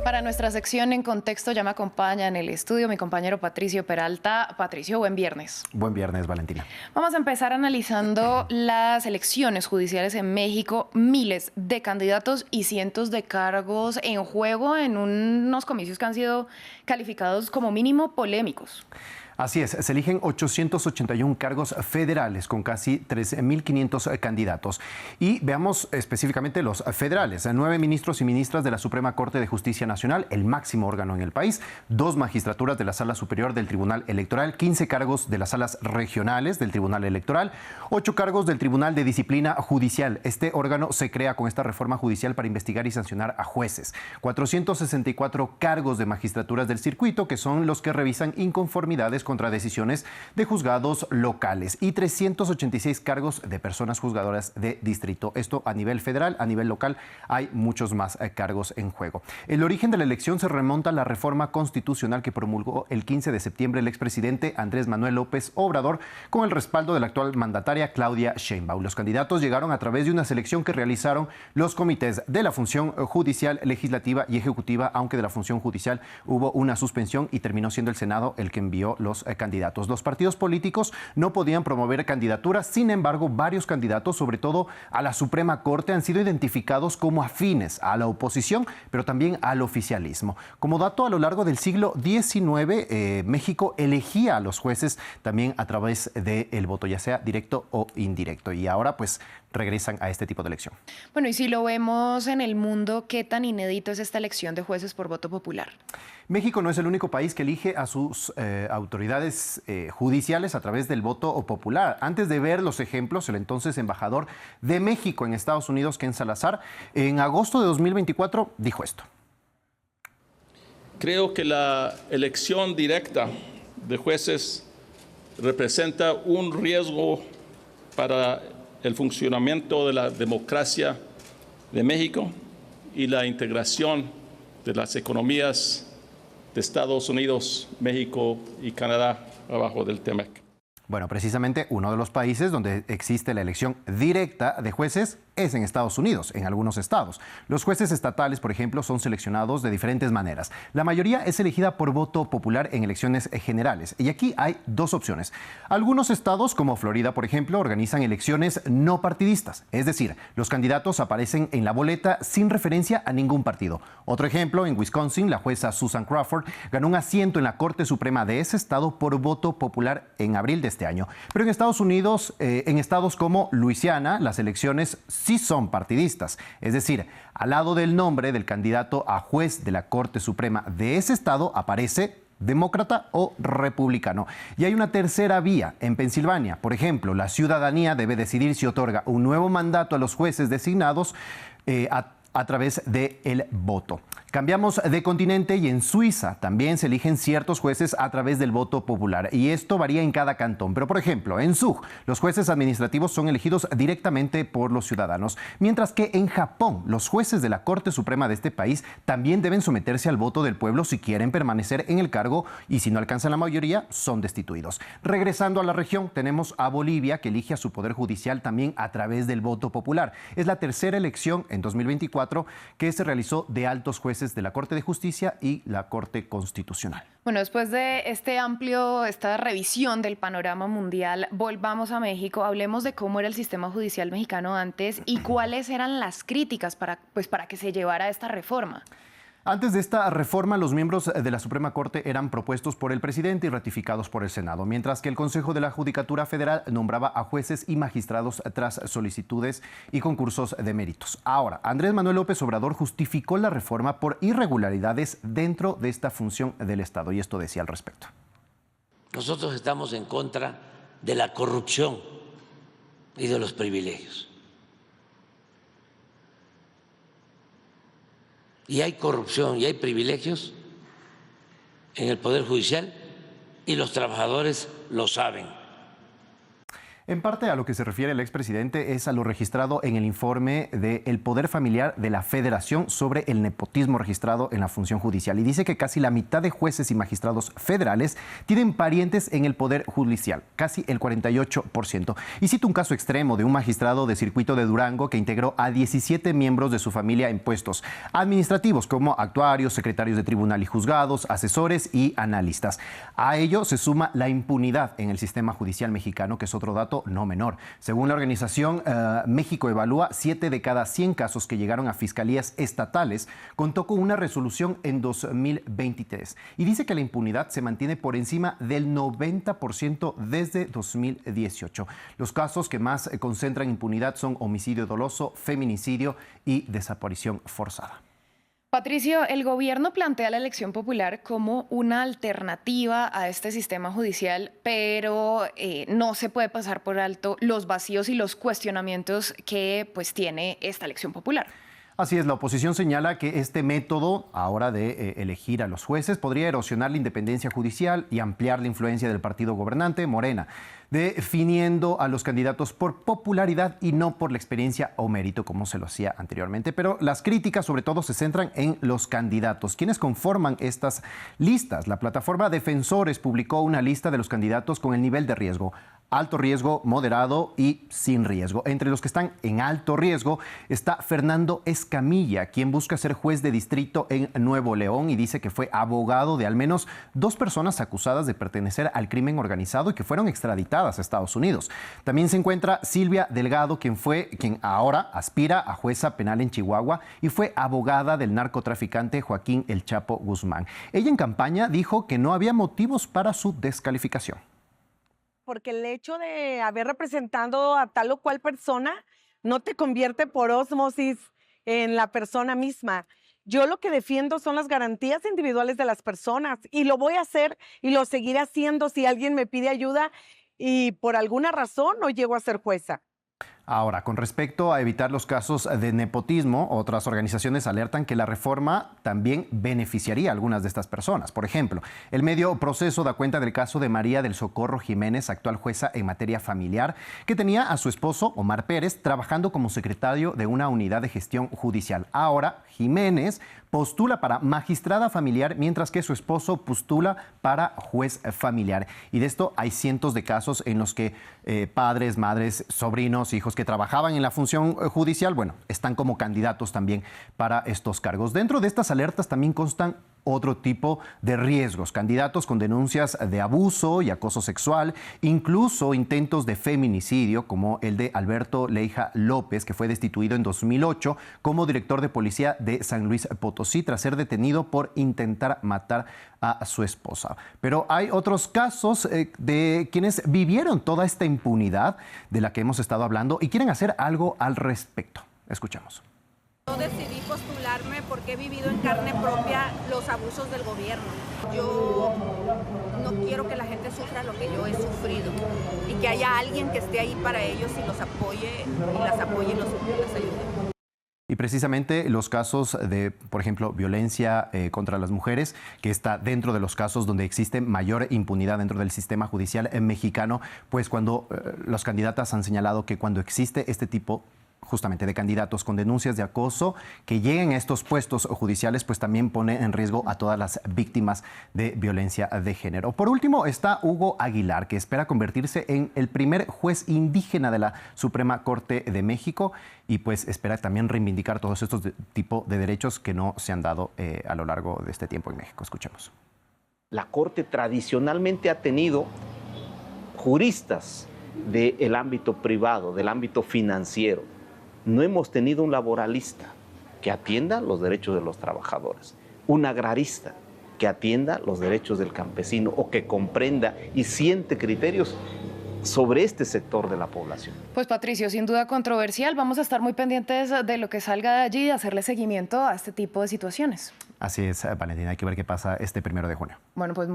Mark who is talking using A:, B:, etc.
A: Para nuestra sección En Contexto ya me acompaña en el estudio mi compañero Patricio Peralta. Patricio, buen viernes.
B: Buen viernes, Valentina.
A: Vamos a empezar analizando las elecciones judiciales en México. Miles de candidatos y cientos de cargos en juego en unos comicios que han sido calificados como mínimo polémicos.
B: Así es, se eligen 881 cargos federales con casi 13.500 candidatos. Y veamos específicamente los federales. 9 ministros y ministras de la Suprema Corte de Justicia Nacional, el máximo órgano en el país, 2 magistraturas de la Sala Superior del Tribunal Electoral, 15 cargos de las salas regionales del Tribunal Electoral, 8 cargos del Tribunal de Disciplina Judicial. Este órgano se crea con esta reforma judicial para investigar y sancionar a jueces. 464 cargos de magistraturas del circuito, que son los que revisan inconformidades contra decisiones de juzgados locales, y 386 cargos de personas juzgadoras de distrito. Esto a nivel federal. A nivel local hay muchos más cargos en juego. El origen de la elección se remonta a la reforma constitucional que promulgó el 15 de septiembre el expresidente Andrés Manuel López Obrador con el respaldo de la actual mandataria Claudia Sheinbaum. Los candidatos llegaron a través de una selección que realizaron los comités de la función judicial, legislativa y ejecutiva, aunque de la función judicial hubo una suspensión y terminó siendo el Senado el que envió los candidatos. Los partidos políticos no podían promover candidaturas. Sin embargo, varios candidatos, sobre todo a la Suprema Corte, han sido identificados como afines a la oposición, pero también al oficialismo. Como dato, a lo largo del siglo XIX, México elegía a los jueces también a través del voto, ya sea directo o indirecto. Y ahora, pues, regresan a este tipo de elección.
A: Bueno, y si lo vemos en el mundo, ¿qué tan inédito es esta elección de jueces por voto popular?
B: México no es el único país que elige a sus autoridades judiciales a través del voto popular. Antes de ver los ejemplos, el entonces embajador de México en Estados Unidos, Ken Salazar, en agosto de 2024 dijo esto.
C: Creo que la elección directa de jueces representa un riesgo para el funcionamiento de la democracia de México y la integración de las economías de Estados Unidos, México y Canadá abajo del TEMEC.
B: Bueno, precisamente uno de los países donde existe la elección directa de jueces es en Estados Unidos, en algunos estados. Los jueces estatales, por ejemplo, son seleccionados de diferentes maneras. La mayoría es elegida por voto popular en elecciones generales. Y aquí hay dos opciones. Algunos estados, como Florida, por ejemplo, organizan elecciones no partidistas. Es decir, los candidatos aparecen en la boleta sin referencia a ningún partido. Otro ejemplo, en Wisconsin, la jueza Susan Crawford ganó un asiento en la Corte Suprema de ese estado por voto popular en abril de este año. Pero en Estados Unidos, en estados como Luisiana, las elecciones sí son partidistas. Es decir, al lado del nombre del candidato a juez de la Corte Suprema de ese estado aparece demócrata o republicano. Y hay una tercera vía en Pensilvania. Por ejemplo, la ciudadanía debe decidir si otorga un nuevo mandato a los jueces designados a través del voto. Cambiamos de continente y en Suiza también se eligen ciertos jueces a través del voto popular, y esto varía en cada cantón. Pero, por ejemplo, en Zug, los jueces administrativos son elegidos directamente por los ciudadanos, mientras que en Japón, los jueces de la Corte Suprema de este país también deben someterse al voto del pueblo si quieren permanecer en el cargo, y si no alcanzan la mayoría, son destituidos. Regresando a la región, tenemos a Bolivia, que elige a su poder judicial también a través del voto popular. Es la tercera elección en 2024 que se realizó de altos jueces de la Corte de Justicia y la Corte Constitucional.
A: Bueno, después de esta revisión del panorama mundial, volvamos a México, hablemos de cómo era el sistema judicial mexicano antes y cuáles eran las críticas para que se llevara esta reforma.
B: Antes de esta reforma, los miembros de la Suprema Corte eran propuestos por el presidente y ratificados por el Senado, mientras que el Consejo de la Judicatura Federal nombraba a jueces y magistrados tras solicitudes y concursos de méritos. Ahora, Andrés Manuel López Obrador justificó la reforma por irregularidades dentro de esta función del Estado, y esto decía al respecto.
D: Nosotros estamos en contra de la corrupción y de los privilegios. Y hay corrupción y hay privilegios en el Poder Judicial y los trabajadores lo saben.
B: En parte a lo que se refiere el expresidente es a lo registrado en el informe del Poder Familiar de la Federación sobre el nepotismo registrado en la función judicial. Y dice que casi la mitad de jueces y magistrados federales tienen parientes en el Poder Judicial, casi el 48%. Y cito un caso extremo de un magistrado de circuito de Durango que integró a 17 miembros de su familia en puestos administrativos como actuarios, secretarios de tribunal y juzgados, asesores y analistas. A ello se suma la impunidad en el sistema judicial mexicano, que es otro dato no menor. Según la organización México Evalúa, 7 de cada 100 casos que llegaron a fiscalías estatales contó con una resolución en 2023. Y dice que la impunidad se mantiene por encima del 90% desde 2018. Los casos que más concentran impunidad son homicidio doloso, feminicidio y desaparición forzada.
A: Patricio, el gobierno plantea la elección popular como una alternativa a este sistema judicial, pero no se puede pasar por alto los vacíos y los cuestionamientos que pues tiene esta elección popular.
B: Así es, la oposición señala que este método, ahora de elegir a los jueces, podría erosionar la independencia judicial y ampliar la influencia del partido gobernante, Morena, definiendo a los candidatos por popularidad y no por la experiencia o mérito, como se lo hacía anteriormente. Pero las críticas sobre todo se centran en los candidatos. ¿Quiénes conforman estas listas? La plataforma Defensores publicó una lista de los candidatos con el nivel de riesgo: alto riesgo, moderado y sin riesgo. Entre los que están en alto riesgo está Fernando Escamilla, quien busca ser juez de distrito en Nuevo León y dice que fue abogado de al menos 2 personas acusadas de pertenecer al crimen organizado y que fueron extraditadas a Estados Unidos. También se encuentra Silvia Delgado, quien ahora aspira a jueza penal en Chihuahua y fue abogada del narcotraficante Joaquín El Chapo Guzmán. Ella en campaña dijo que no había motivos para su descalificación.
E: Porque el hecho de haber representado a tal o cual persona no te convierte por ósmosis en la persona misma. Yo lo que defiendo son las garantías individuales de las personas y lo voy a hacer y lo seguiré haciendo si alguien me pide ayuda y por alguna razón no llego a ser jueza.
B: Ahora, con respecto a evitar los casos de nepotismo, otras organizaciones alertan que la reforma también beneficiaría a algunas de estas personas. Por ejemplo, el medio Proceso da cuenta del caso de María del Socorro Jiménez, actual jueza en materia familiar, que tenía a su esposo, Omar Pérez, trabajando como secretario de una unidad de gestión judicial. Ahora, Jiménez postula para magistrada familiar, mientras que su esposo postula para juez familiar. Y de esto hay cientos de casos en los que padres, madres, sobrinos, hijos que trabajaban en la función judicial, están como candidatos también para estos cargos. Dentro de estas alertas también constan otro tipo de riesgos: candidatos con denuncias de abuso y acoso sexual, incluso intentos de feminicidio, como el de Alberto Leija López, que fue destituido en 2008 como director de policía de San Luis Potosí tras ser detenido por intentar matar a su esposa. Pero hay otros casos de quienes vivieron toda esta impunidad de la que hemos estado hablando y quieren hacer algo al respecto. Escuchamos.
F: Yo decidí postularme porque he vivido en carne propia los abusos del gobierno. Yo no quiero que la gente sufra lo que yo he sufrido y que haya alguien que esté ahí para ellos y los apoye y las apoye y los ayude.
B: Y precisamente los casos de, por ejemplo, violencia contra las mujeres, que está dentro de los casos donde existe mayor impunidad dentro del sistema judicial mexicano, pues cuando las candidatas han señalado que cuando existe este tipo justamente de candidatos con denuncias de acoso que lleguen a estos puestos judiciales, pues también pone en riesgo a todas las víctimas de violencia de género. Por último está Hugo Aguilar, que espera convertirse en el primer juez indígena de la Suprema Corte de México y pues espera también reivindicar todos estos tipos de derechos que no se han dado a lo largo de este tiempo en México. Escuchemos.
G: La Corte tradicionalmente ha tenido juristas del ámbito privado, del ámbito financiero. No hemos tenido un laboralista que atienda los derechos de los trabajadores, un agrarista que atienda los derechos del campesino o que comprenda y siente criterios sobre este sector de la población.
A: Pues Patricio, sin duda controversial. Vamos a estar muy pendientes de lo que salga de allí y hacerle seguimiento a este tipo de situaciones.
B: Así es, Valentina, hay que ver qué pasa este 1 de junio.
A: Bueno, pues